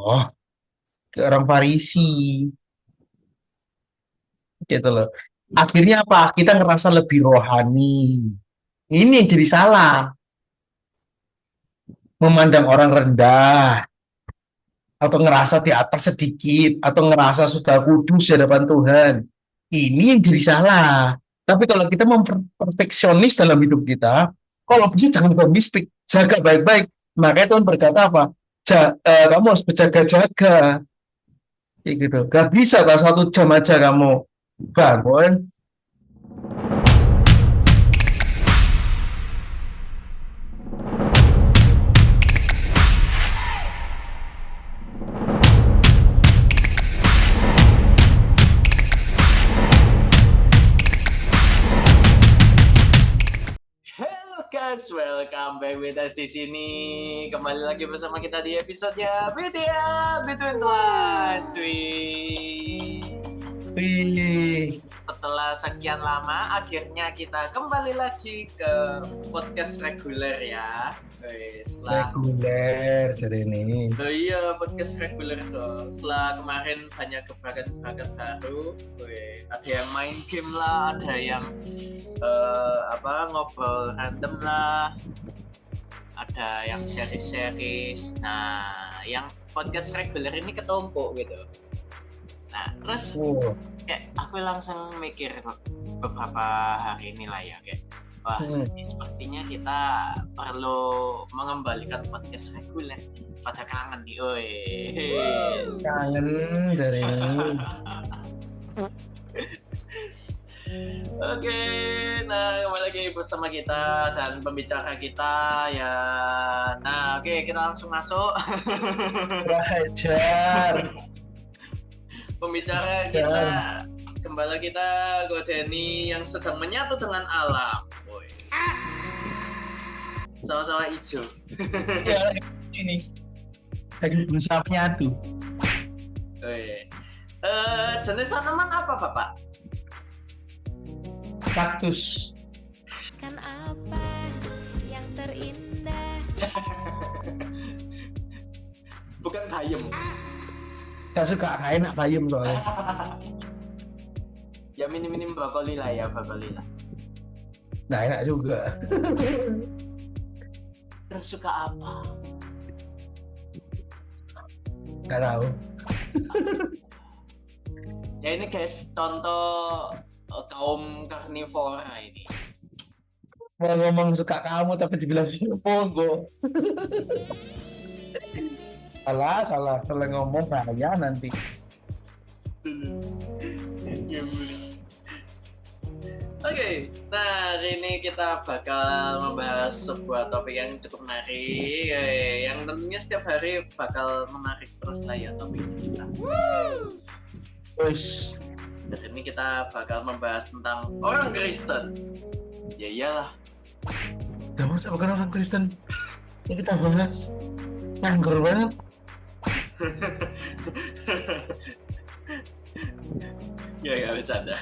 Allah, ke orang Farisi gitu loh. Akhirnya apa? Kita ngerasa lebih rohani. Ini yang jadi salah. Memandang orang rendah, atau ngerasa di atas sedikit, atau ngerasa sudah kudus di hadapan Tuhan. Ini yang jadi salah. Tapi kalau kita memperfeksionis dalam hidup kita, kalau bisa jangan bermistik, jaga baik-baik. Makanya Tuhan berkata apa? Kamu harus berjaga-jaga. Kayak gitu. Gak bisa tak 1 jam aja kamu bangun. Hello guys, welcome back with us di sini. Kembali lagi bersama kita di episode-nya BTL Between Twins. Wih, Setelah sekian lama, akhirnya kita kembali lagi ke podcast reguler ya. Setelah reguler jadi ini. Oh iya, podcast reguler tuh. Setelah kemarin banyak gebrakan-gebrakan baru, ada yang main game lah, ada yang ngobrol random lah, ada yang series-series. Nah, yang podcast reguler ini ketumpuk gitu. Nah, terus kayak aku langsung mikir beberapa hari ini lah ya, kayak wah, ini sepertinya kita perlu mengembalikan podcast reguler. Pada kangen nih, oi. Kangen dari ini. Oke, nah kembali lagi bersama kita dan pembicara kita ya. Nah, oke, kita langsung masuk. Belajar. Pembicara kita kembali kita Godeni yang sedang menyatu dengan alam, boy. Sama-sama hijau. Ya, ini lagi berusaha menyatu. Jenis tanaman apa, Bapak? Kaktus. Kan apa yang terindah? Bukan bayem. Saya suka gak enak bayam soalnya. Ya minim-minim brokoli lah ya, brokoli lah. Nah enak juga. Terus suka apa? Gak tahu. Ya ini guys, contoh kaum karnivora ini. Mau ngomong suka kamu tapi dibilang monggo. salah ngomong bahaya nanti. Oke, nah hari ini kita bakal membahas sebuah topik yang cukup menarik, yang tentunya setiap hari bakal menarik terus lah ya topik kita. Terus Hari ini kita bakal membahas tentang orang Kristen. Ya iyalah. kamu bukan orang Kristen. Ini kita bahas nganggur banget. Ya bercanda.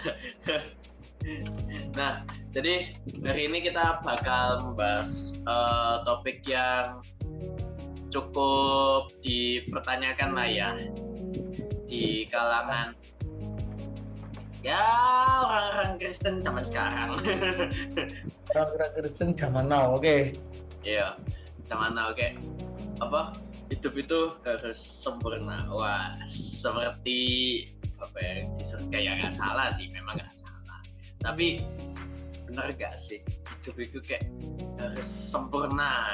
Nah, jadi hari ini kita bakal membahas topik yang cukup dipertanyakan lah ya di kalangan ya orang-orang Kristen zaman sekarang. Orang Kristen zaman now, oke. Iya, zaman now kayak apa? Hidup itu harus sempurna. Wah, seperti apa ya, di surga ya nggak salah sih, memang nggak salah. Tapi benar gak sih hidup itu kayak harus sempurna?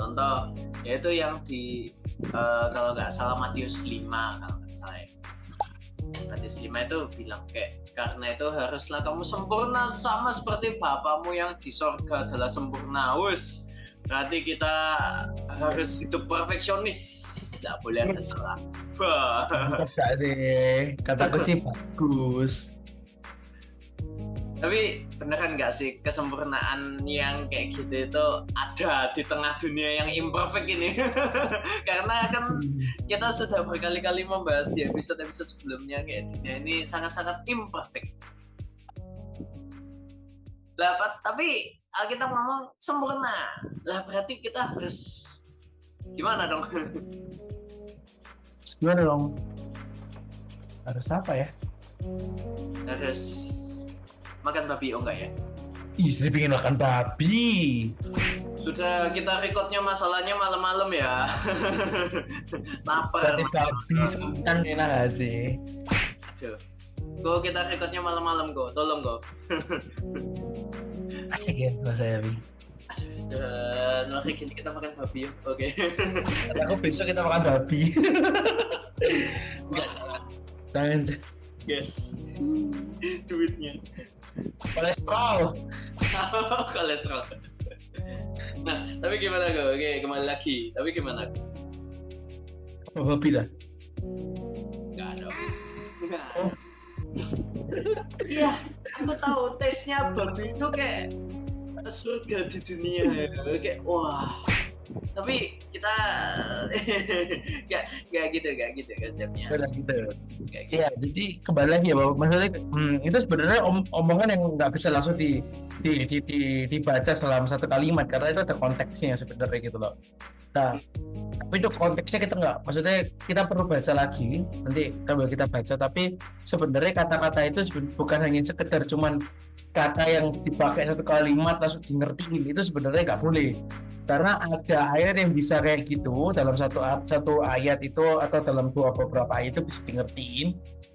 Contoh yaitu yang di kalau nggak salah Matius 5 kalau nggak salah ya. Matius 5 itu bilang kayak karena itu haruslah kamu sempurna sama seperti Bapamu yang di sorga adalah sempurna. Wus, berarti kita harus hidup perfeksionis, tidak boleh ada salah. Enggak sih, kataku sih bagus. Tapi beneran nggak sih kesempurnaan yang kayak gitu itu ada di tengah dunia yang imperfect ini? Karena kan kita sudah berkali-kali membahas di episode-episode sebelumnya kayak dunia ini sangat-sangat imperfect. Lah, tapi Alkitab ngomong sempurna. Lah berarti kita harus gimana dong? Terus gimana dong? Harus apa ya? Harus makan babi enggak ya? Ih, saya pengen makan babi. Sudah kita recordnya masalahnya malam-malam ya. Lapar. Berarti babi sekarang enak gak sih? Aduh. Go kita recordnya malam-malam go. Tolong go. Asik ya Mas Eri. Dan hari ini kita makan babi ya. Oke. Kata aku besok kita makan babi. Enggak salah. Jangan Yes. Duitnya. kolesterol. Kolesterol. Nah, tapi gimana go? Oke, kembali lagi. Tapi gimana go? Babi dah. Enggak ada. Iya, aku tahu tesnya babi itu kayak surga di dunia ya. Kayak wah. Tapi kita gak gitu konsepnya. Udah gitu. Kayak gitu. Iya, jadi kembali lagi ya, bahwa maksudnya itu sebenarnya omongan yang nggak bisa langsung dibaca dalam satu kalimat karena itu ada konteksnya sebenarnya gitu loh. Nah, tapi itu konteksnya kita nggak, maksudnya kita perlu baca lagi nanti sambil kita baca. Tapi sebenarnya kata-kata itu bukan hanya sekedar cuman kata yang dipakai satu kalimat langsung di ngertiin, itu sebenarnya nggak boleh. Karena ada ayat yang bisa kayak gitu dalam satu ayat itu atau dalam beberapa ayat itu bisa di ngertiin,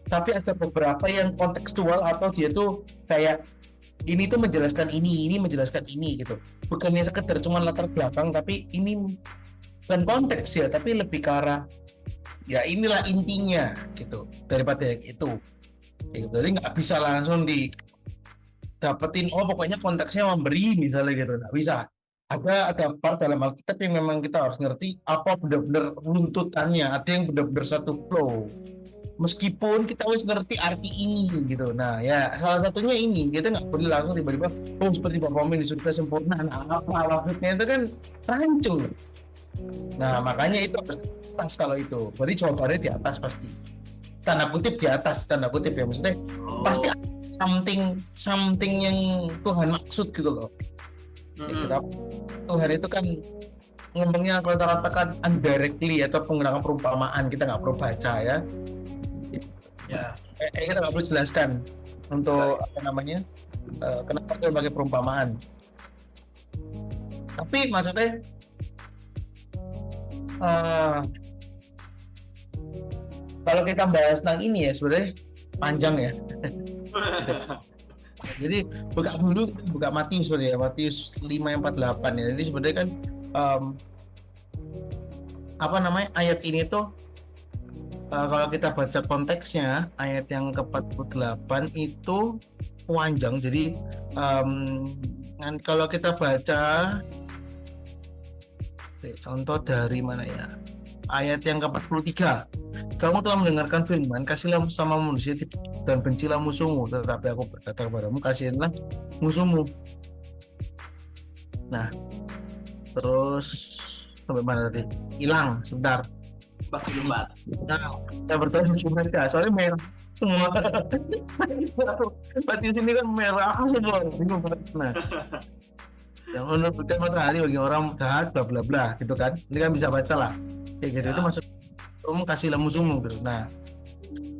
tapi ada beberapa yang kontekstual atau dia tuh kayak ini tuh menjelaskan ini menjelaskan ini gitu, bukannya sekedar cuma latar belakang, tapi ini bukan konteks ya, tapi lebih ke arah ya inilah intinya gitu daripada yang itu gitu. Jadi nggak bisa langsung didapetin oh pokoknya konteksnya memberi misalnya gitu, nggak bisa. Ada part dalam Alkitab yang memang kita harus ngerti apa benar-benar runtutannya, ada yang benar-benar satu flow meskipun kita harus ngerti arti ini gitu. Nah ya salah satunya ini, kita nggak boleh langsung tiba-tiba oh seperti Bapak Min di surga sempurna, nah apa maksudnya itu kan rancu. Nah makanya itu harus di atas, kalau itu berarti jawabannya di atas pasti, tanda kutip di atas, tanda kutip ya, maksudnya pasti ada something yang Tuhan maksud gitu loh. Tuhan itu kan ngomongnya rata-rata kan indirectly atau penggunaan perumpamaan, kita nggak perlu baca ya. Ya. Kita nggak perlu jelaskan untuk apa namanya kenapa itu sebagai perumpamaan. Tapi maksudnya kalau kita bahas tentang ini ya sebenarnya panjang ya. Jadi buka Matius sebenarnya, Matius 5:48 ya. Jadi sebenarnya kan apa namanya ayat ini tuh kalau kita baca konteksnya ayat yang ke-48 itu panjang. Jadi kalau kita baca contoh dari mana ya, ayat yang ke-43, kamu telah mendengarkan firman, kasihlah sama manusia dan bencilah musuhmu, tetapi aku berkata kepadamu, kasihilah musuhmu. Nah, terus sampai mana tadi? Hilang, sebentar. 44. Nah, kita bertemu musuh mereka, soalnya merah semua. Berarti sini kan merah semua. Bingung banget. Nah, yang menerbitkan matahari bagi orang jahat, bla bla bla, gitu kan? Ini kan bisa baca lah. Kayak gitu, Ya. itu maksud kasihlah musuhmu gitu. Nah,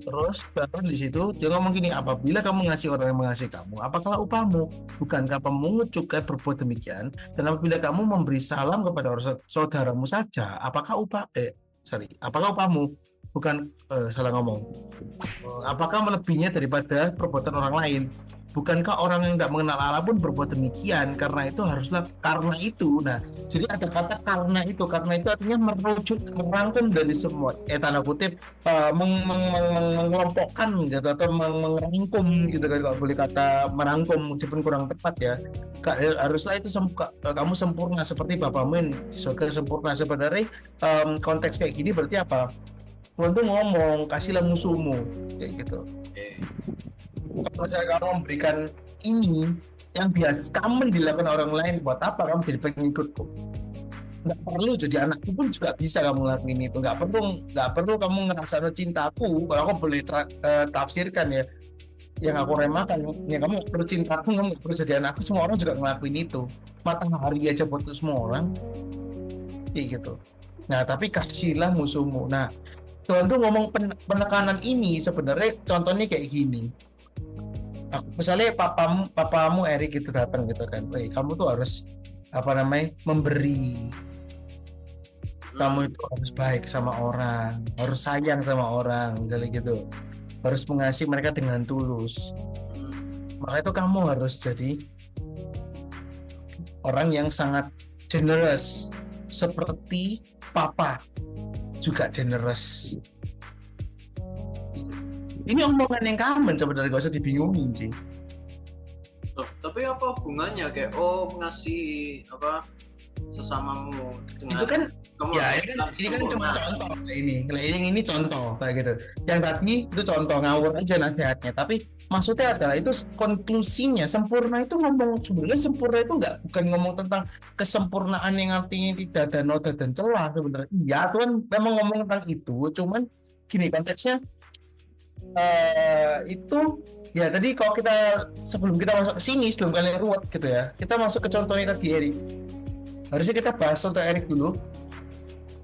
terus baru di situ dia ngomong gini, apabila kamu mengasihi orang yang mengasihi kamu, apakah upahmu? Bukankah pemungut cukai berbuat demikian? Dan apabila kamu memberi salam kepada orang saudaramu saja, apakah apakah upahmu? Bukan salah ngomong. Apakah melebihinya daripada perbuatan orang lain? Bukankah orang yang tidak mengenal Allah pun berbuat demikian? Karena itu haruslah karena itu. Nah, jadi ada kata karena itu artinya merujuk, merangkum dari semua tanda kutip mengelompokkan gitu atau merangkum gitu kan, kalau boleh kata merangkum meskipun kurang tepat ya. Haruslah itu kamu sempurna seperti Bapamu yang di surga sempurna. Sebenarnya konteks kayak gini berarti apa? Tuhan tuh ngomong kasihlah musuhmu kayak gitu. Kalau saya kamu memberikan ini yang biasa kamu dilakukan orang lain, buat apa kamu jadi pengikutku? Nggak perlu jadi anakku pun juga bisa kamu ngelakuin itu. Nggak perlu kamu ngerasa cintaku. Kalau aku boleh tafsirkan ya, yang aku remakan ya, kamu nggak perlu cintaku, kamu nggak perlu jadi anakku. Semua orang juga ngelakuin itu. Matahari aja buat semua orang kayak gitu. Nah tapi kasihlah musuhmu. Nah Tuhan tuh ngomong penekanan ini sebenarnya contohnya kayak gini. Misalnya papamu Erik itu datang gitu kan, "Woi, kamu tuh harus apa namanya memberi, kamu itu harus baik sama orang, harus sayang sama orang, misalnya gitu, harus mengasihi mereka dengan tulus. Maka itu kamu harus jadi orang yang sangat generous, seperti papa juga generous." Ini omongan yang common sebenarnya, gak usah dibingungin sih. Loh, tapi apa hubungannya kayak mengasihi apa sesamamu dengan Itu kan kamu ya harus ini kan cuma sempurna. contoh kayak ini. Nah, ini contoh kayak gitu. Yang tadi itu contoh ngawur aja nasihatnya, tapi maksudnya adalah itu konklusinya sempurna itu ngomong sebenarnya sempurna itu bukan ngomong tentang kesempurnaan yang artinya tidak ada noda dan celah sebenarnya. Iya, Tuhan memang ngomong tentang itu, cuman gini konteksnya itu ya tadi kalau kita sebelum kita masuk ke sini sebelum kalian ruwet gitu ya, kita masuk ke contohnya tadi Erik. Harusnya kita bahas contoh Erik dulu.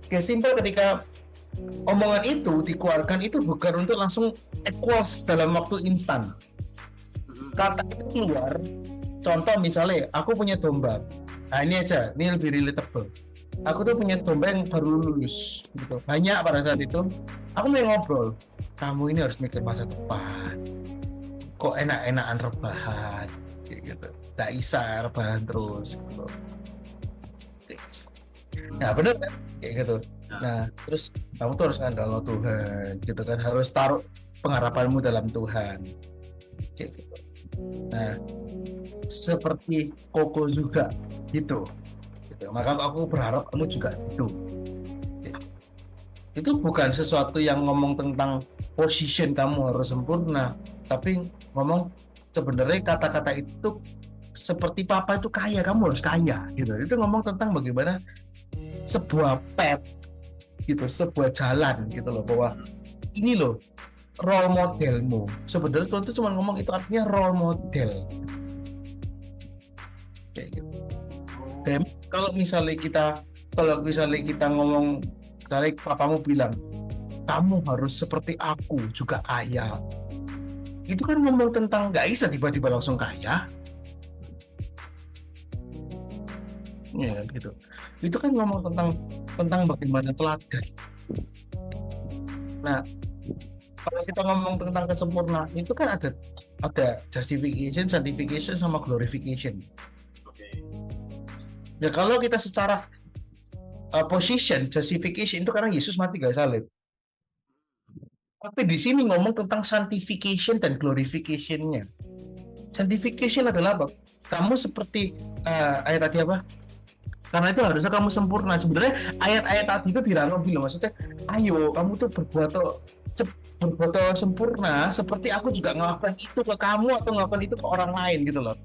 Kayak simpel ketika omongan itu dikeluarkan itu bukan untuk langsung equals dalam waktu instan. Kata itu keluar, contoh misalnya aku punya domba. Nah ini aja, ini lebih relatable. Aku tuh punya domba yang baru lulus gitu. Banyak pada saat itu aku mau ngobrol, kamu ini harus mikir masa depan, kok enak-enakan rebahan kayak gitu, tak bisa rebahan terus gitu. Nah bener kan kayak gitu. Nah terus kamu tuh harus andal Tuhan gitu kan, harus taruh pengharapanmu dalam Tuhan kayak gitu. Nah seperti Koko juga gitu. Maka aku berharap kamu juga gitu. Itu bukan sesuatu yang ngomong tentang position kamu harus sempurna, tapi ngomong sebenarnya kata-kata itu seperti papa itu kaya, kamu harus kaya gitu. Itu ngomong tentang bagaimana sebuah path gitu, sebuah jalan gitu loh, bahwa ini loh role modelmu. Sebenarnya Tuhan itu cuma ngomong itu artinya role model kayak gitu. Dan kalau misalnya kita ngomong, misalnya papamu bilang kamu harus seperti aku juga kaya, itu kan ngomong tentang nggak bisa tiba-tiba langsung kaya ya gitu. Itu kan ngomong tentang bagaimana teladan. Nah kalau kita ngomong tentang kesempurnaan itu kan ada justification, sanctification sama glorification. Ya kalau kita secara position, justification itu karena Yesus mati gak salib. Tapi di sini ngomong tentang sanctification dan glorification-nya. Sanctification adalah apa? Kamu seperti ayat tadi apa? Karena itu harusnya kamu sempurna. Sebenarnya ayat-ayat tadi itu dirangkum loh, maksudnya ayo kamu tuh berbuat sempurna seperti aku juga ngelakukan itu ke kamu atau ngelakukan itu ke orang lain gitu loh.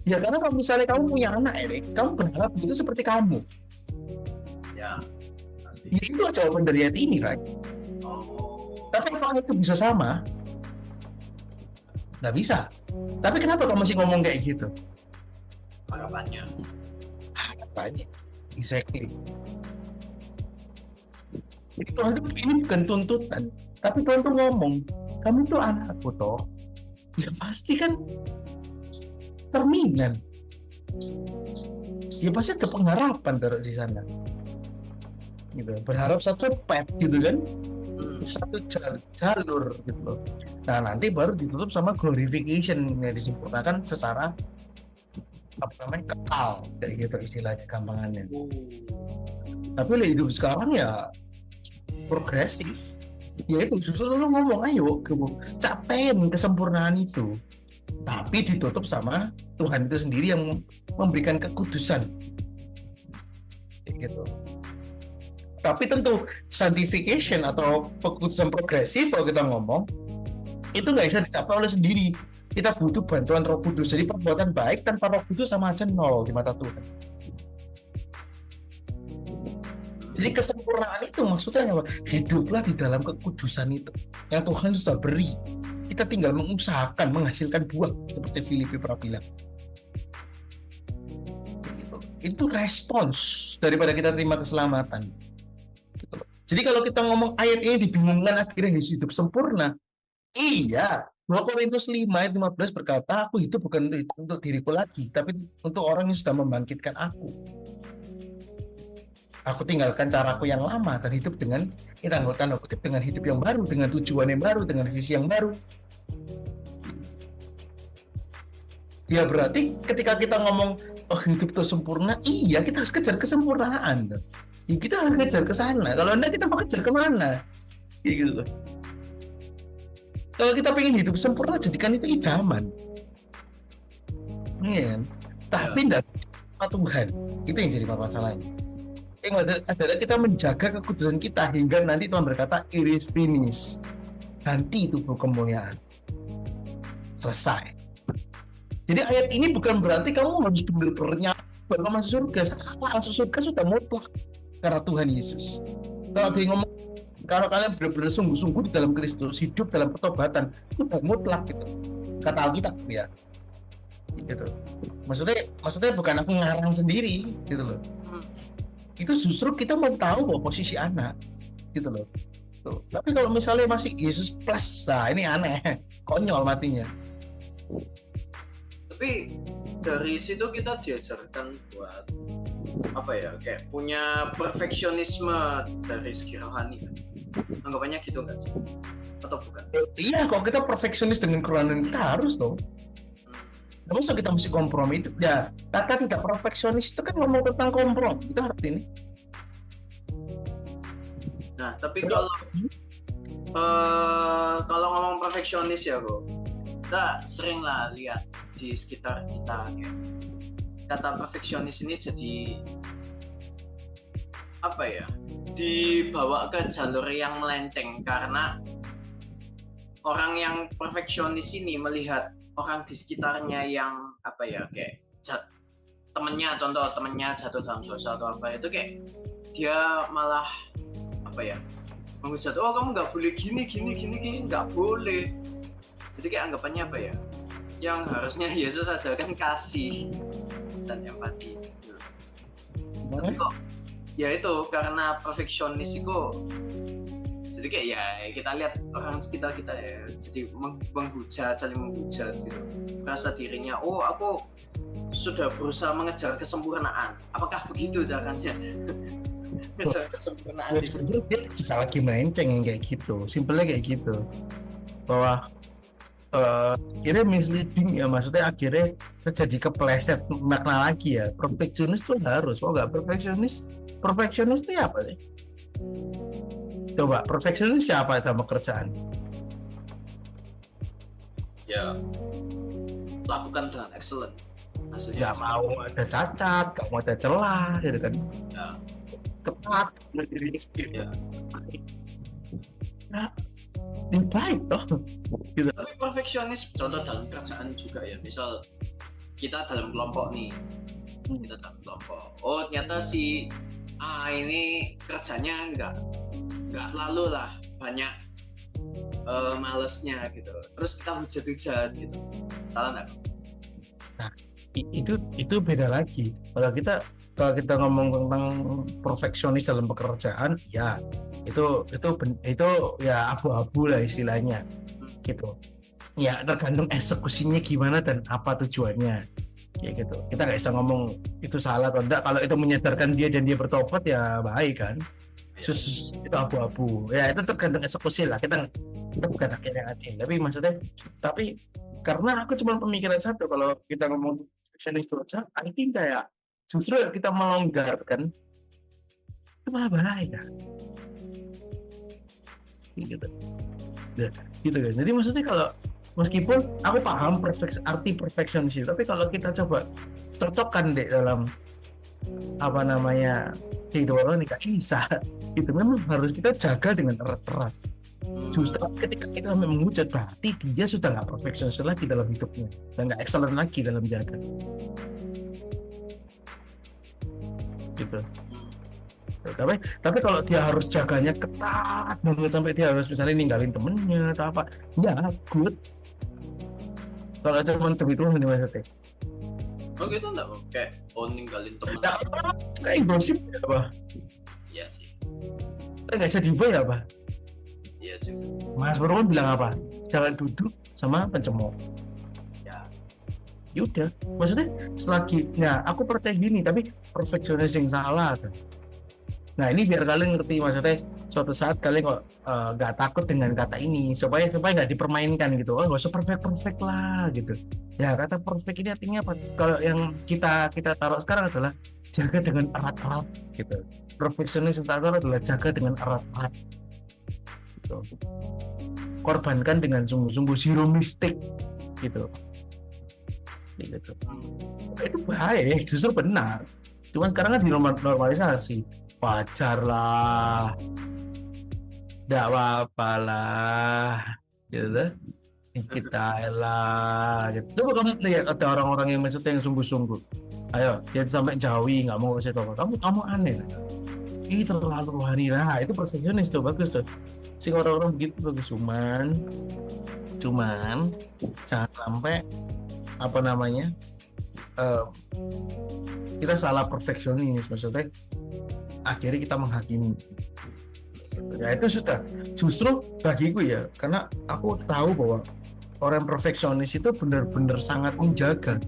Ya karena kalau misalnya kamu punya anak Erik, kamu berharap itu seperti kamu. Ya, pasti. Ya, itu jawaban dari ayat ini, right? Tapi apakah itu bisa sama? Nggak bisa. Tapi kenapa kamu masih ngomong kayak gitu? Harapannya. Harapannya. Exactly. Jadi Tuhan itu ini bukan tuntutan, tapi Tuhan tuh ngomong, kamu tuh anakku toh. Ya pasti kan terminan. Ya pasti ada pengharapan terus di sana. Gitu. Berharap satu path gitu kan, satu jalur gitu loh. Nah nanti baru ditutup sama glorification yang disempurnakan secara apa namanya kekal kayak gitu istilahnya gampangannya. Tapi hidup sekarang ya progresif. Ya itu justru lu ngomong ayo capein kesempurnaan itu. Tapi ditutup sama Tuhan itu sendiri yang memberikan kekudusan kayak gitu. Tapi tentu sanctification atau kekudusan progresif kalau kita ngomong itu nggak bisa dicapai oleh sendiri. Kita butuh bantuan Roh Kudus. Jadi perbuatan baik tanpa Roh Kudus sama aja nol di mata Tuhan. Jadi kesempurnaan itu maksudnya apa? Hiduplah di dalam kekudusan itu yang Tuhan sudah beri. Kita tinggal mengusahakan menghasilkan buah seperti Filipi pernah bilang. Itu respons daripada kita terima keselamatan. Gitu. Jadi kalau kita ngomong ayat ini dibingungkan akhirnya Yesus hidup sempurna. Iya, 2 Korintus 5 ayat 15 berkata, aku hidup bukan untuk diriku lagi, tapi untuk orang yang sudah membangkitkan aku. Aku tinggalkan caraku yang lama dan hidup dengan, kita tanda kutip, dengan hidup yang baru, dengan tujuan yang baru, dengan visi yang baru. Ya berarti ketika kita ngomong, oh hidup itu sempurna, iya kita harus kejar kesempurnaan. Ya, kita harus kejar ke sana. Kalau enggak kita mau kejar kemana? Kayak gitu loh. Kalau kita pengen hidup sempurna, jadikan itu idaman. Iya kan? Tapi enggak Tuhan. Itu yang jadi masalahnya. Yang adalah kita menjaga kekudusan kita hingga nanti Tuhan berkata, it is finished. Ganti tubuh kemuliaan. Selesai. Jadi ayat ini bukan berarti kamu harus benar-benar baru masuk surga. Masuk surga sudah mutlak karena Tuhan Yesus. Kalau dia ngomong, kalau kalian benar-benar sungguh-sungguh di dalam Kristus, hidup dalam pertobatan, sudah mutlak gitu. Kata Alkitab ya. Gitu. Maksudnya bukan aku ngarang sendiri gitu loh. Itu justru kita mau tahu bahwa posisi anak gitu loh. Tuh. Tapi kalau misalnya masih Yesus plus, nah ini aneh, konyol matinya. Tapi dari situ kita diajarkan buat apa ya, kayak punya perfeksionisme dari segi rohani kan? Anggapannya gitu kan? Atau bukan? Iya, kalau kita perfeksionis dengan kerohanian kita harus dong. Nah, masa kita mesti kompromi itu ya, kata tidak perfeksionis itu kan ngomong tentang kompromi, itu artinya. Nah, tapi kalau ngomong perfeksionis ya kok, kita sering lah lihat di sekitar kita kayak kata perfeksionis ini jadi apa ya, dibawa ke jalur yang melenceng karena orang yang perfeksionis ini melihat orang di sekitarnya yang apa ya, kayak temennya jatuh dalam dosa atau apa, itu kayak dia malah apa ya, menghujat, oh kamu nggak boleh gini, nggak boleh. Jadi kayak anggapannya apa ya, yang harusnya Yesus ajarkan kasih dan empati. Tapi kok ya itu karena perfeksionis itu, jadi kayak ya kita lihat orang sekitar kita ya jadi saling menghujat gitu, merasa dirinya, oh aku sudah berusaha mengejar kesempurnaan. Apakah begitu caranya? Mengejar kesempurnaan itu Dia juga lagi melenceng yang kayak gitu, simpelnya kayak gitu, bahwa akhirnya misleading ya, maksudnya akhirnya terjadi kepleset makna lagi ya. Perfeksionis tuh harus, nggak perfeksionis itu apa sih? Coba perfeksionis siapa dalam pekerjaan? ya lakukan dengan excellent, maksudnya Nggak mau ada cacat, nggak mau ada celah gitu kan, ya, tepat dengan diri sendiri. ya. Nah, yang baik toh gitu. Tapi perfeksionis contoh dalam kerjaan juga ya, misal kita dalam kelompok nih, kita dalam kelompok, oh ternyata si A ini kerjanya nggak lalu lah, banyak malesnya gitu, terus kita hujat gitu, salah nggak? Nah, itu beda lagi. Kalau kita ngomong tentang perfeksionis dalam pekerjaan, ya itu ya abu-abu lah istilahnya, gitu. Ya tergantung eksekusinya gimana dan apa tujuannya, kayak gitu. Kita nggak bisa ngomong itu salah atau enggak. Kalau itu menyadarkan dia dan dia bertobat ya baik kan. Itu abu-abu. Ya itu tergantung eksekusi lah. Kita bukan akhirnya adil. Tapi karena aku cuma pemikiran satu, kalau kita ngomong perfeksionis itu aja, I think kayak justru kita melonggarkan itu malah bahaya. Gitu. Ya, gitu kan. Jadi maksudnya kalau meskipun aku paham arti perfeksionis itu, tapi kalau kita coba cocokkan deh dalam apa namanya kehidupan nikah bisa, itu memang harus kita jaga dengan erat-erat. Justru ketika kita sampai menghujat, berarti dia sudah nggak perfeksionis lagi dalam hidupnya dan nggak excellent lagi dalam jaga. Gitu. Tapi kalau dia harus jaganya ketat banget sampai dia harus misalnya ninggalin temennya atau apa, ya good. Kalau cuma demi Tuhan ini maksudnya. Oh gitu enggak, kayak ninggalin temen. Nah, kayak gosip ya apa? Iya sih. Nggak bisa diubah ya apa? Iya juga. Mas Bro kan bilang apa? Jangan duduk sama pencemooh. Ya. Yaudah, maksudnya selagi, nah aku percaya gini, tapi perfeksionis yang salah kan. Nah ini biar kalian ngerti, maksudnya suatu saat kalian kok nggak takut dengan kata ini, supaya nggak dipermainkan gitu. Oh nggak usah perfect lah gitu. Ya kata perfect ini artinya apa? Kalau yang kita taruh sekarang adalah jaga dengan erat-erat gitu. Perfeksionis yang taruh adalah jaga dengan erat-erat gitu. Korbankan dengan sungguh-sungguh, zero mistake gitu. Gitu. Itu baik, justru benar. Cuman sekarang kan dinormalisasi, wajar lah, tidak apa-apa lah, gitu. Kita lah, gitu. Coba kamu lihat ada orang-orang yang maksudnya yang sungguh-sungguh. Ayo, dia sampai jauhi nggak mau kasih tahu. Kamu aneh. Ini terlalu rohani lah. Itu perfeksionis tuh, bagus tuh. Sing orang-orang begitu bagus. Cuman jangan sampai apa namanya eh, kita salah perfeksionis, maksudnya akhirnya kita menghakimi gitu. Ya itu sudah justru bagiku ya, karena aku tahu bahwa orang perfeksionis itu benar-benar sangat menjaga.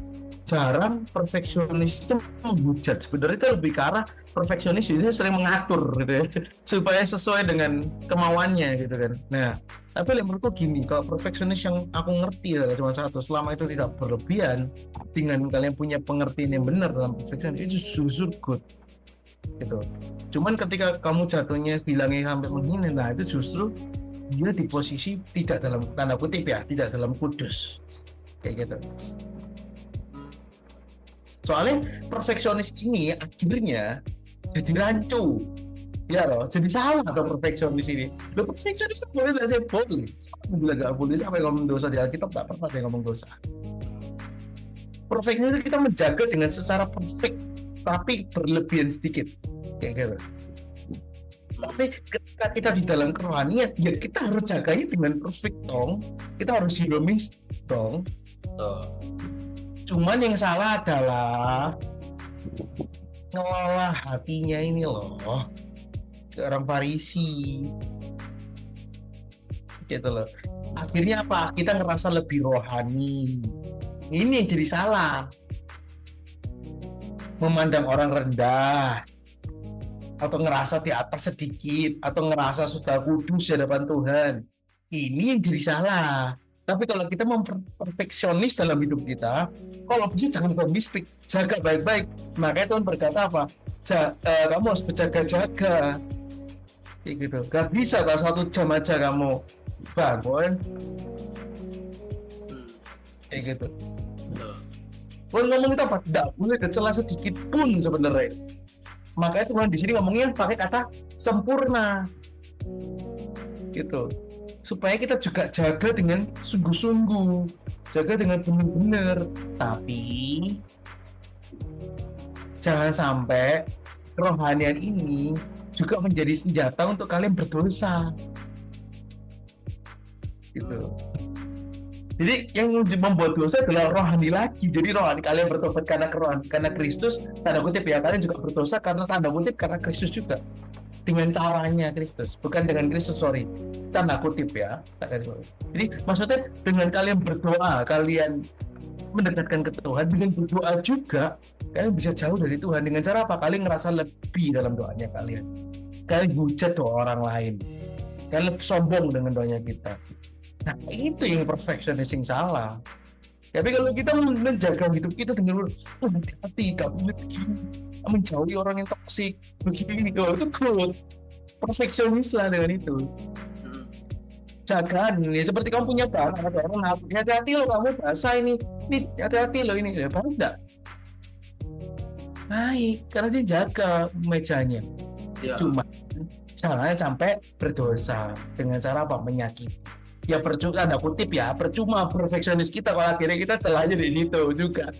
Jarang perfeksionis itu menghujat, sebenarnya itu lebih ke arah perfeksionis itu sering mengatur gitu ya supaya sesuai dengan kemauannya gitu kan. Nah tapi menurutku gini, kalau perfeksionis yang aku ngerti adalah cuma satu, selama itu tidak berlebihan, dengan kalian punya pengertian yang benar dalam perfeksionis, itu justru good gitu. Cuman ketika kamu jatuhnya bilangnya sampai menghina, nah itu justru dia di posisi tidak dalam tanda kutip ya, tidak dalam kudus kayak gitu. Soalnya perfeksionis ini akhirnya jadi rancu, ya loh, jadi salah atau perfeksionis ini. Lo perfeksionis itu boleh nggak sih? Boleh. Bila nggak boleh, sampai ngomong dosa di Alkitab tak pernah dia ngomong dosa. Perfeknya itu kita menjaga dengan secara perfect, tapi berlebihan sedikit, kayak gitu. Tapi ketika kita di dalam kerohanian, ya kita harus jaganya dengan perfect dong. Kita harus hidumis dong. Cuman yang salah adalah ngelola hatinya ini loh, ke orang Farisi gitu loh. Akhirnya apa? Kita ngerasa lebih rohani. Ini yang jadi salah. Memandang orang rendah, atau ngerasa di atas sedikit, atau ngerasa sudah kudus di hadapan Tuhan. Ini yang jadi salah. Tapi kalau kita memperfeksionis dalam hidup kita, kalau bisa jangan bermistik, jaga baik-baik. Makanya Tuhan berkata apa? Kamu harus berjaga-jaga. Kayak gitu. Gak bisa tak satu jam aja kamu bangun. Kayak gitu. Tuhan ngomong itu apa? Tidak boleh kecela sedikit pun sebenarnya. Makanya Tuhan di sini ngomongnya pakai kata sempurna. Gitu. Supaya kita juga jaga dengan sungguh-sungguh, jaga dengan benar-benar, tapi jangan sampai kerohanian ini juga menjadi senjata untuk kalian berdosa gitu. Jadi yang membuat dosa adalah rohani lagi. Jadi rohani kalian bertobat karena Kristus, tanda kutip ya, kalian juga berdosa karena tanda kutip karena Kristus juga, dengan caranya Kristus, bukan dengan Kristus, sorry, tanda kutip ya. Jadi maksudnya dengan kalian berdoa, kalian mendekatkan ke Tuhan, dengan berdoa juga kalian bisa jauh dari Tuhan. Dengan cara apa? Kalian ngerasa lebih dalam doanya kalian hujat doa orang lain, kalian lebih sombong dengan doanya kita. Nah itu yang perfeksionis yang salah. Tapi kalau kita menjaga hidup kita dengan hati-hati, gak boleh begini, menjauhi orang yang toksik begini, itu cool. Perfeksionis lah dengan itu. Jaga nih, seperti kamu punya barang, ada orang hati-hati lo, kamu basah ini hati-hati lo ini, ya baru enggak naik karena dia jaga mejanya ya. Cuma jangan sampai berdosa dengan cara apa? Menyakiti. Ya percuma, tanda kutip ya, percuma perfeksionis kita kalau akhirnya kita celahnya di situ juga.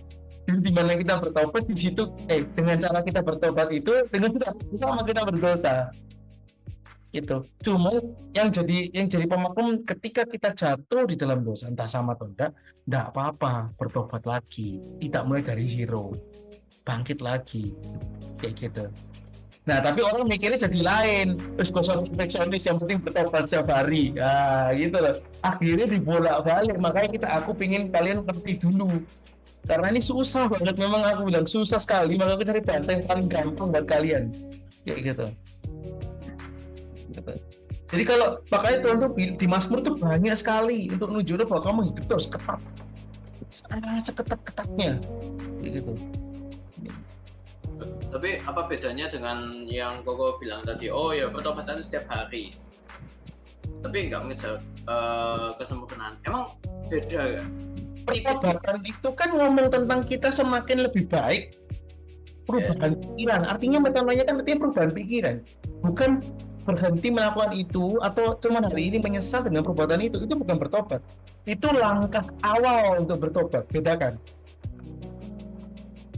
Di mana kita bertobat di situ, dengan cara kita bertobat itu dengan cara sama kita berdosa. Gitu. Cuma yang jadi pemaklum ketika kita jatuh di dalam dosa, entah sama atau enggak apa-apa, bertobat lagi, tidak mulai dari zero, bangkit lagi, kayak gitu. Nah, tapi orang mikirnya jadi lain. Terus gosok perfeksionis yang penting bertobat setiap hari. Nah, gitu loh. Akhirnya dibolak-balik. Makanya aku pingin kalian ngerti dulu. Karena ini susah banget. Memang aku bilang susah sekali. Maka aku cari bahasa yang paling gampang buat kalian. Kayak gitu. Gitu. Jadi kalau makanya Tuhan tuh di Mazmur tuh banyak sekali untuk nunjukin bahwa kamu hidup terus ketat. Sangat seketat-ketatnya. Kayak gitu. Tapi apa bedanya dengan yang Koko bilang tadi? Oh ya, pertobatan setiap hari. Tapi nggak mengejar kesempurnaan. Emang beda ya? Pertobatan itu kan ngomong tentang kita semakin lebih baik, perubahan pikiran. Artinya metanoia kan artinya perubahan pikiran. Bukan berhenti melakukan itu atau cuma hari ini menyesal dengan perbuatan itu bukan bertobat. Itu langkah awal untuk bertobat. Bedakan.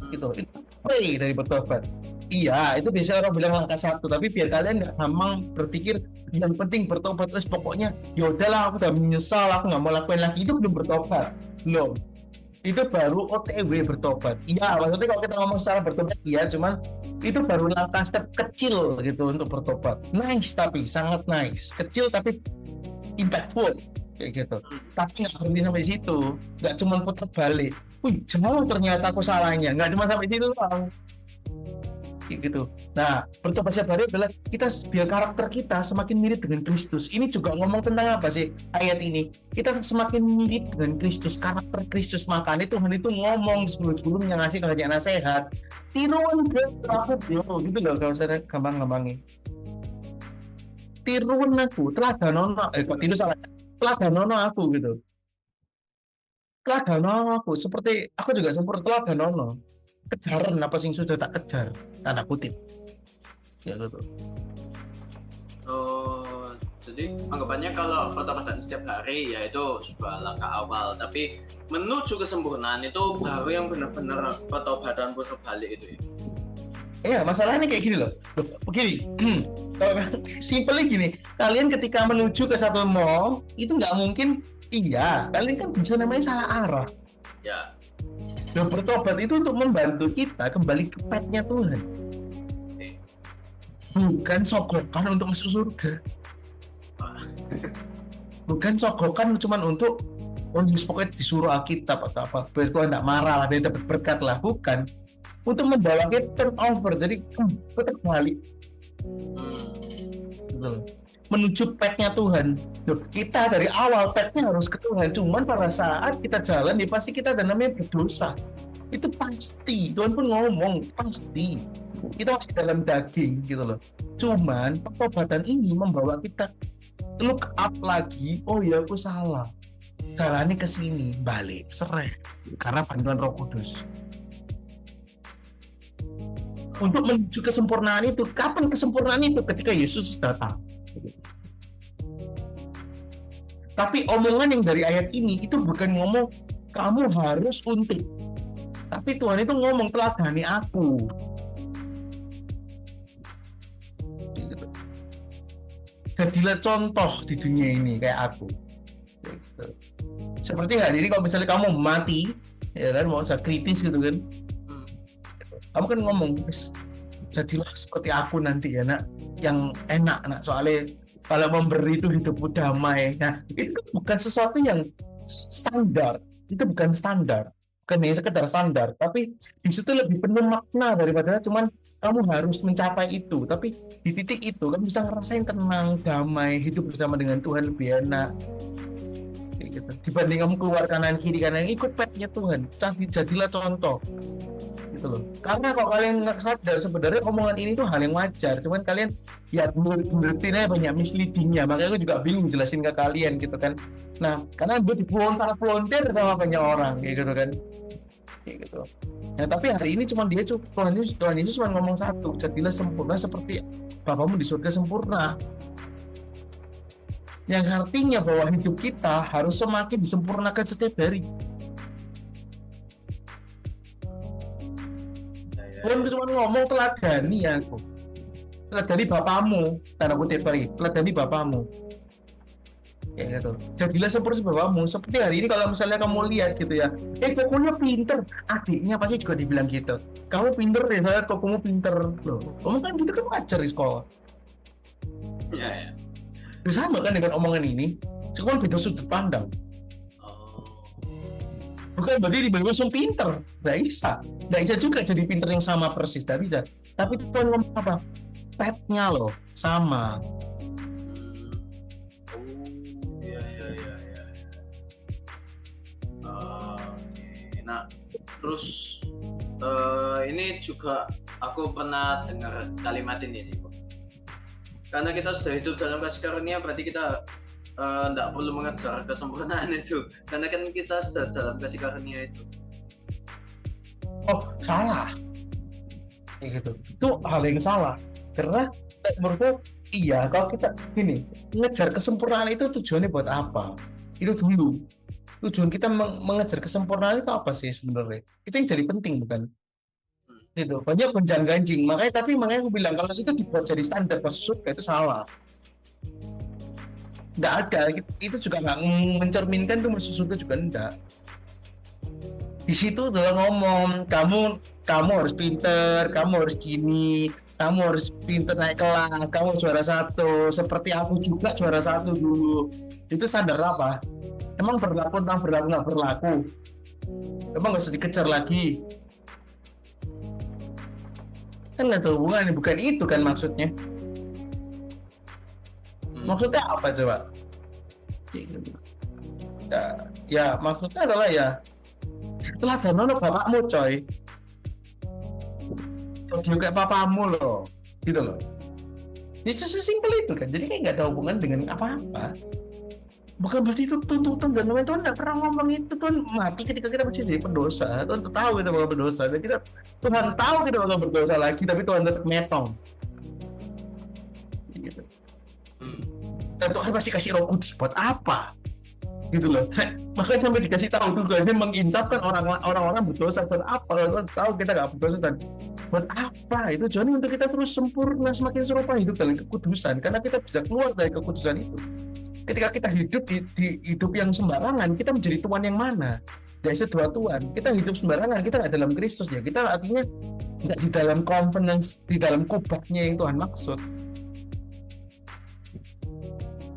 Gitu. Itu pray dari bertobat. Iya, itu biasanya orang bilang langkah 1, tapi biar kalian nggak gampang berpikir yang penting bertobat terus pokoknya ya udahlah aku udah menyesal aku nggak mau lakuin lagi, itu belum bertobat. Belum. Itu baru OTW bertobat. Iya, maksudnya kalau kita ngomong secara bertobat iya, cuman itu baru langkah step kecil gitu untuk bertobat. Nice tapi sangat nice. Kecil tapi impactful kayak gitu. Tapi nggak berhenti sampai situ. Nggak cuma putar balik. Wih, jauh ternyata aku salahnya. Nggak cuma sampai situ doang. Kayak gitu. Nah, bertobat setiap hari adalah kita biar karakter kita semakin mirip dengan Kristus. Ini juga ngomong tentang apa sih ayat ini? Kita semakin mirip dengan Kristus, karakter Kristus. Makanya Tuhan itu ngomong sebelum-sebelumnya ngasih kajian nasihat. Tiruan aku gitu loh kalau saya gampang-gampangin. Tiruan aku, teladanono, kok tiru salah. Teladanono aku gitu. Teladanono aku, seperti aku juga sempurna teladanono. Kejaran apa sing sudah tak kejar, tanda kutip. Ya gitu. Oh, jadi anggapannya kalau pertobatan setiap hari ya itu sebuah langkah awal, tapi menuju kesempurnaan itu baru yang benar-benar pertobatan putar balik itu ya. Iya, masalahnya kayak gini loh. Begini, kalau simpelnya gini, kalian ketika menuju ke satu mall itu nggak mungkin, iya, kalian kan bisa namanya salah arah. Ya. Dan bertobat itu untuk membantu kita kembali ke petnya Tuhan. Bukan sogokan untuk masuk surga. Bukan sogokan cuma untuk pokoknya disuruh Alkitab atau apa. Biar Tuhan tidak marah lah, biar dapat berkat lah. Bukan. Untuk membawa kita turnover. Jadi kita kembali. Menuju petnya Tuhan. Kita dari awal petnya harus ke Tuhan. Cuman pada saat kita jalan, ya pasti kita ada namanya berdosa. Itu pasti. Tuhan pun ngomong pasti. Kita masih dalam daging gitu loh. Cuman pertobatan ini membawa kita look up lagi. Oh ya aku salah. Jalannya ke sini, balik, sereh. Karena bantuan Roh Kudus. Untuk menuju kesempurnaan itu, kapan kesempurnaan itu? Ketika Yesus datang. Tapi omongan yang dari ayat ini itu bukan ngomong kamu harus untuk, tapi Tuhan itu ngomong teladani aku. Jadilah contoh di dunia ini kayak aku. Seperti hari ini kalau misalnya kamu mati, ya kan mau usah kritis gitu kan, kamu kan ngomong, jadilah seperti aku nanti ya nak, yang enak nak, soalnya kalau memberi itu hidupmu damai. Nah, itu bukan sesuatu yang standar. Itu bukan standar. Bukan hanya sekedar standar. Tapi di situ lebih penuh makna daripada cuman kamu harus mencapai itu. Tapi di titik itu kamu bisa ngerasain tenang, damai, hidup bersama dengan Tuhan lebih enak. Kayak gitu. Dibanding kamu keluar kanan kiri kanan, ikut petnya Tuhan. Jadilah contoh. Gitu loh. Karena kalau kalian nggak sadar sebenarnya omongan ini tuh hal yang wajar, cuman kalian ya buletinnya banyak misleadingnya, makanya aku juga bingung jelasin ke kalian gitu kan. Nah, karena gue dipelontar sama banyak orang kayak gitu kan, kayak gitu. Nah, tapi hari ini Tuhan Yesus cuma ngomong satu, jadilah sempurna seperti Bapamu di surga sempurna. Yang artinya bahwa hidup kita harus semakin disempurnakan setiap hari. Tuhan cuma ngomong teladani aku, teladani Bapamu, tanda kutip, teladani Bapamu. kayak gitu. Jadilah seperti bapamu. Seperti hari ini kalau misalnya kamu lihat gitu ya, pokoknya pinter, adiknya pasti juga dibilang gitu. Kamu pinter deh, saya kok kamu pinter loh. Kamu kan gitu kan wajar di sekolah. Ya, ya. Ya, sama kan dengan omongan ini, cuma beda sudut pandang. Oh. Bukan berarti tiba-tiba langsung pinter, nggak bisa juga jadi pinter yang sama persis, nggak bisa. Tapi Tuhan ngomong apa? Stepnya loh, sama. Oh, iya, iya, iya, iya. Oke. Nah, terus ini juga aku pernah dengar kalimat ini nih, Bu. Karena kita sudah hidup dalam kasih karunia, berarti kita tidak perlu mengejar kesempurnaan itu. Karena kan kita sudah dalam kasih karunia itu. Oh, salah. Kayak gitu. Itu hal yang salah. Karena menurutku iya, kalau kita gini, ngejar kesempurnaan itu tujuannya buat apa? Itu dulu. Tujuan kita mengejar kesempurnaan itu apa sih sebenarnya? Itu yang jadi penting, bukan? Itu banyak gonjang ganjing. Makanya aku bilang kalau itu dibuat jadi standar masuk surga itu salah. Nggak ada. Itu juga nggak mencerminkan tuh masuk surga juga enggak. Di situ udah ngomong kamu harus pinter, kamu harus gini, kamu harus pinter naik kelas, kamu juara satu, seperti aku juga juara satu dulu. Itu sadar apa? Emang berlaku tentang berlaku nggak berlaku? Emang nggak usah dikejar lagi? Kan nggak ada hubungannya, bukan itu kan maksudnya. Maksudnya apa coba? Ya maksudnya adalah ya setelah danono bapakmu coy, jadi kayak papamu loh, gitu loh. Itu sesimpel itu kan, jadi kayak nggak ada hubungan dengan apa-apa. Bukan berarti itu tuntutan dan lain-lain. Tuhan nggak pernah ngomong itu. Tuhan mati ketika kita masih jadi pendosa. Tuhan tahu kita bakal berdosa. Dan Tuhan tahu kita bakal berdosa lagi, tapi Tuhan tetap metong. Gitu. Dan Tuhan pasti kasih Roh Kudus buat apa? Gitu loh. Makanya sampai dikasih tahu tugasnya menginsafkan orang-orang berdosa. Buat apa? Tuhan tahu kita nggak berdosa dan buat apa? Itu tujuannya untuk kita terus sempurna, semakin serupa hidup dalam kekudusan. Karena kita bisa keluar dari kekudusan itu. Ketika kita hidup di hidup yang sembarangan, kita menjadi tuan yang mana? Gak bisa dua tuan. Kita hidup sembarangan, kita nggak dalam Kristus ya. Kita artinya nggak di dalam confidence, di dalam kubahnya yang Tuhan maksud.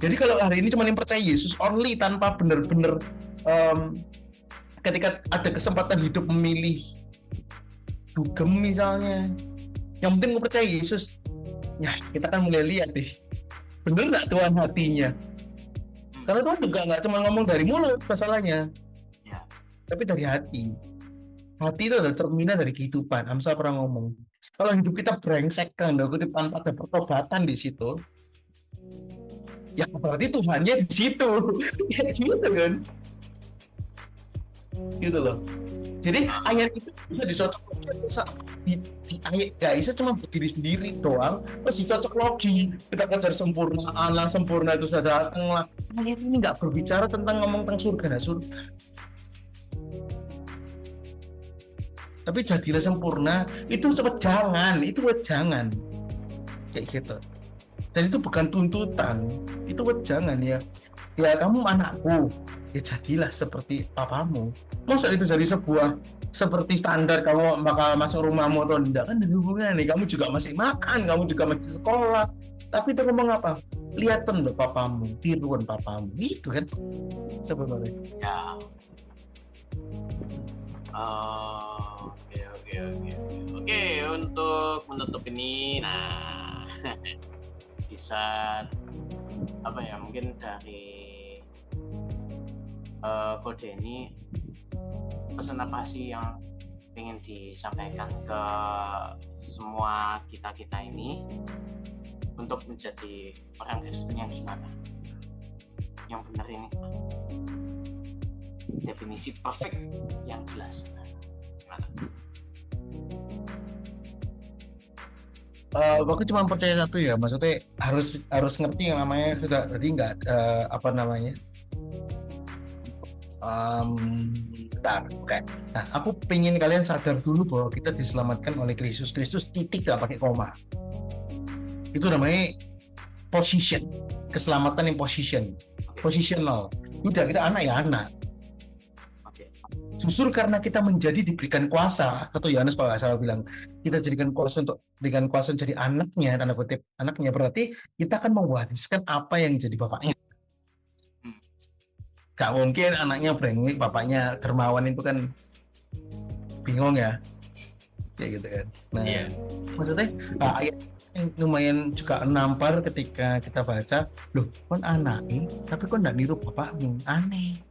Jadi kalau hari ini cuma yang percaya Yesus only tanpa benar-benar ketika ada kesempatan hidup memilih dugem misalnya, yang penting gue percaya Yesus. Ya kita kan mulai lihat deh, bener nggak Tuhan hatinya? Karena Tuhan juga nggak cuma ngomong dari mulut masalahnya, Ya. tapi dari hati. Hati itu adalah cerminan dari kehidupan. Amsa pernah ngomong, kalau hidup kita brengsek kan, tanpa ada pertobatan di situ, ya berarti Tuhannya di situ. Ya gitu kan, gitu loh. Jadi ayat itu bisa dicocok di ayat gak bisa cuma berdiri sendiri doang terus dicocok logi kita kejar sempurna, Allah sempurna itu sudah datang lah. Ayat ini nggak berbicara tentang ngomong tentang surga dan surga, tapi jadilah sempurna itu wejangan kayak gitu. Dan itu bukan tuntutan, itu wejangan ya kamu anakku, ya jadilah seperti papamu. Masa itu jadi sebuah seperti standar kamu bakal masuk rumahmu atau enggak, kan ada hubungan nih. Kamu juga masih makan, kamu juga masih sekolah, tapi itu ngomong apa? Lihatan loh papamu, tiruan papamu, gitu kan sebenarnya. Ya. Oke, untuk menutup ini, nah bisa apa ya? Mungkin dari kode ini pesan apa sih yang ingin disampaikan ke semua kita ini untuk menjadi orang Kristen yang gimana? Yang benar ini definisi perfect yang jelas. Gimana? Aku cuma percaya satu ya, maksudnya harus ngerti yang namanya sudah tadi nggak apa namanya. Bentar, oke. Nah, aku pengen kalian sadar dulu bahwa kita diselamatkan oleh Kristus. Kristus titik gak pakai koma. Itu namanya position, keselamatan yang position. positional. Udah, kita anak ya anak. Oke. Justru karena kita diberikan kuasa, atau Yohanes kalau nggak salah bilang, kita jadikan kuasa berikan kuasa jadi anaknya, tanda kutip anaknya, berarti kita akan mewariskan apa yang jadi bapaknya. Gak mungkin anaknya brengek, bapaknya dermawan, itu kan bingung ya, kayak gitu kan. Nah, Iya. maksudnya ayat yang lumayan juga nampar ketika kita baca, loh kon anaknya, tapi kon nggak niru bapakmu, aneh.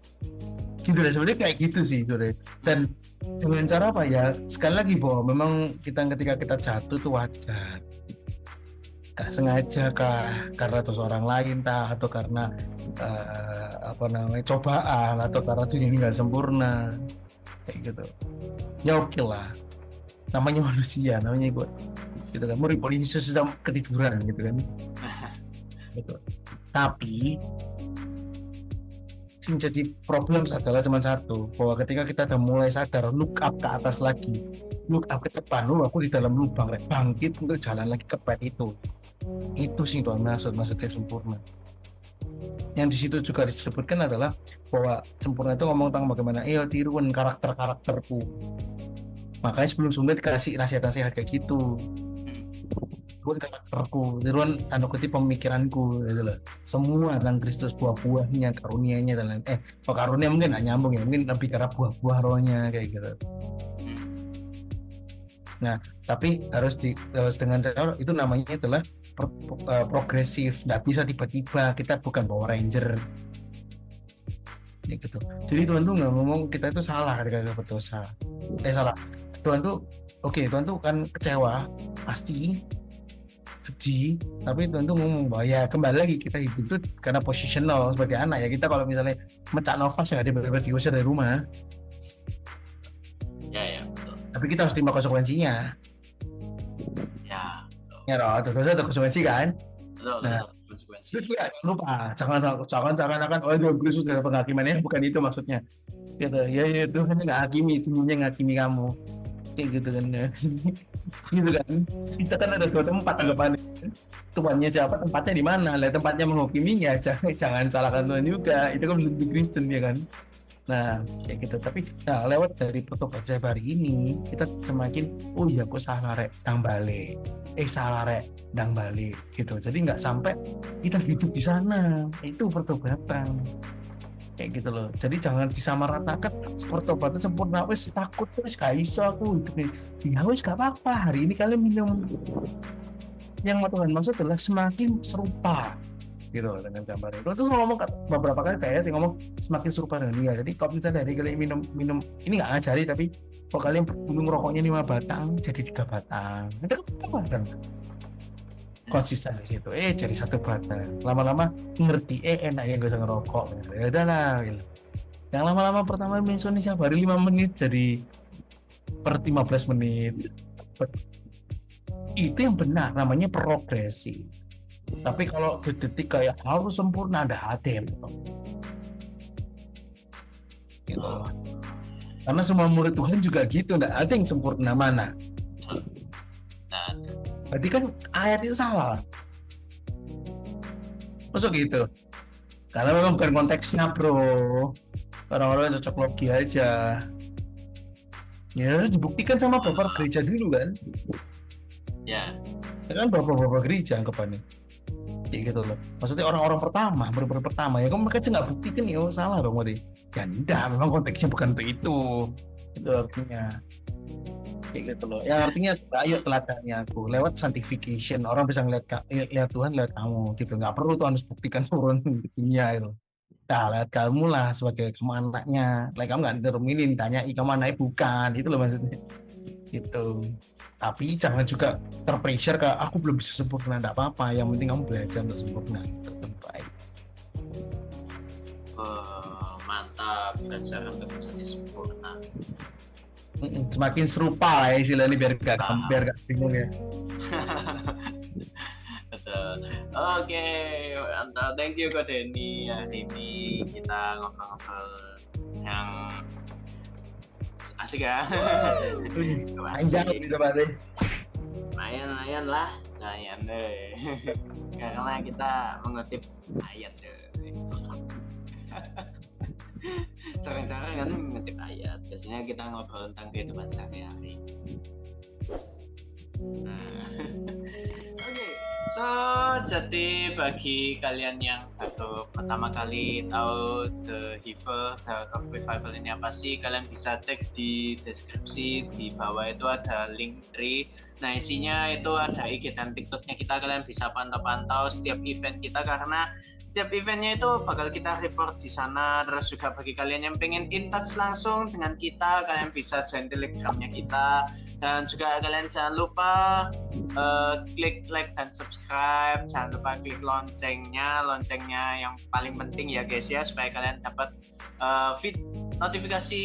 Gitu deh, sebenarnya kayak gitu sih, Dore. Dan dengan cara apa ya? Sekali lagi bahwa memang ketika kita jatuh tuh wajar. Gak sengaja kah? Karena dosa orang lain tah, atau karena cobaan, atau karena dunia ini nggak sempurna, kayak gitu. Ya oke lah. Namanya manusia, namanya buat gitu kan. Murid polisi sedang ketiduran gitu kan. Gitu. Tapi yang jadi problem adalah cuma satu, bahwa ketika kita udah mulai sadar, look up ke atas lagi, look up ke depan, aku di dalam lubang, bangkit untuk jalan lagi ke pet itu sih Tuhan maksudnya sempurna. Yang di situ juga disebutkan adalah bahwa sempurna itu ngomong tentang bagaimana tiruan karakterku, makanya sebelum dikasih nasihat-nasihat kayak gitu, tiruan karakterku, tiruan tanda kutip pemikiranku gitu loh. Semua tentang Kristus, buah-buahnya, karunianya dan lain. Karunia mungkin nggak nyambung ya, mungkin lebih karena buah-buah rohnya kayak gitu. Nah, tapi harus dengan cara itu, namanya adalah progresif, nggak bisa tiba-tiba. Kita bukan Power Ranger ya gitu. Jadi Tuhan tuh nggak ngomong kita itu salah ketika kita berdosa. Salah. Tuhan tuh Tuhan tuh kan kecewa pasti, sedih, tapi Tuhan tuh ngomong bahwa ya kembali lagi kita hidup itu karena positional sebagai anak ya. Kita kalau misalnya mecak nafas ya dia benar-benar diusir dari rumah. Ya betul. Tapi kita harus terima konsekuensinya. Ya. Betul. Ya loh, dosa ada konsekuensi kan. Betul. Nah, konsekuensi. itu juga jangan lupa, jangan akan Kristus dari penghakimannya, bukan itu maksudnya. Gitu. Ya itu kan nggak hakimi, dunia ngakimi kamu. Kayak gitu kan ya. Gitu kan. Kita kan ada dua tempat anggapannya. Tuannya siapa, tempatnya di mana? Lah tempatnya menghakiminya, jangan salahkan Tuhan juga. Itu kan belum di Kristen ya kan. Nah, kayak gitu. Tapi lewat dari pertobat saya hari ini, kita semakin aku salah rek dang balik. Salah rek dang balik gitu. Jadi nggak sampai kita hidup di sana. Itu pertobatan. Kayak gitu loh. Jadi jangan disamaratakan pertobatan sempurna, wes takut wes gak iso aku hidup nih. Ya wes gak apa-apa. Hari ini kalian minum. Yang Tuhan maksud adalah semakin serupa gitu loh dengan gambar itu. Tuh ngomong beberapa kali kayak ngomong semakin serupa dengan dia. Jadi kalau misalnya dari kalian minum ini nggak ngajari, tapi kalau kalian dulu ngerokoknya 5 batang jadi 3 batang, itu kan 1 batang konsisten di situ. Jadi 1 batang, lama-lama ngerti enaknya gak usah ngerokok. Ya udahlah gitu. Yang lama-lama pertama mensuani setiap hari 5 menit jadi per 15 menit. Itu yang benar, namanya progresi. Tapi kalau detik kayak harus sempurna, ada gitu. Karena semua murid Tuhan juga gitu, nggak ada yang sempurna mana. Nah, berarti kan ayat itu salah. Masuk gitu. Karena memang bukan konteksnya bro. Orang-orang cocok logi aja. Ya dibuktikan sama bapak gereja dulu kan. Ya kan bapak-bapak gereja anggapannya. Kayak gitu loh. Maksudnya orang-orang pertama, bener-bener pertama ya, kan mereka aja nggak buktikan ya, salah dong Modi. Ya enggak, memang konteksnya bukan untuk itu. Itu artinya. Kayak gitu loh. Yang artinya ayo teladannya aku lewat sanctification, orang bisa ngeliat Tuhan lewat kamu gitu. Nggak perlu Tuhan harus buktikan turun di dunia itu. Nah, lihat kamu lah sebagai kamu anaknya. Kamu nggak diteruminin, tanya kamu anaknya bukan, itu loh maksudnya. Gitu. Tapi jangan juga terpressure ke aku belum bisa sempurna, enggak apa-apa, yang penting kamu belajar untuk sempurna itu terbaik. Mantap, belajar untuk menjadi sempurna. Semakin serupa lah ya istilahnya, biar gak bingung ya. Betul. Oke, mantap. Thank you Kak Denny. Hari ini kita ngobrol-ngobrol yang asik ya. Panjang gitu Pak deh. Lumayan lah, lumayan deh. Karena kita mengutip ayat deh. jarang-jarang kan ngetik ayat. Biasanya kita ngobrol tentang kehidupan sehari-hari. Nah, oke. So, jadi bagi kalian yang baru pertama kali tahu The Hiver, The of Revival ini apa sih, kalian bisa cek di deskripsi di bawah itu ada link tree. Nah, isinya itu ada IG dan TikToknya kita, kalian bisa pantau-pantau setiap event kita karena setiap eventnya itu bakal kita report di sana. Terus juga bagi kalian yang pengen in touch langsung dengan kita, kalian bisa join telegramnya kita. Dan juga kalian jangan lupa klik like dan subscribe. Jangan lupa klik loncengnya yang paling penting ya guys ya, supaya kalian dapat notifikasi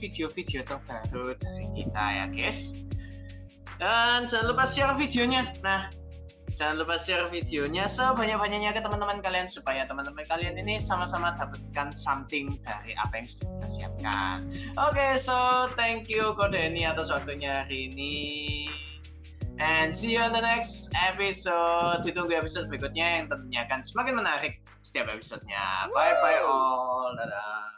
video-video terbaru dari kita ya guys. Dan jangan lupa share videonya. Nah, jangan lupa share videonya sebanyak-banyaknya ke teman-teman kalian supaya teman-teman kalian ini sama-sama dapatkan something dari apa yang sudah kita siapkan. Oke, so thank you Ko Denny atas waktunya hari ini. And see you on the next episode. Ditunggu episode berikutnya yang tentunya akan semakin menarik setiap episodenya. Bye bye all. Dadah.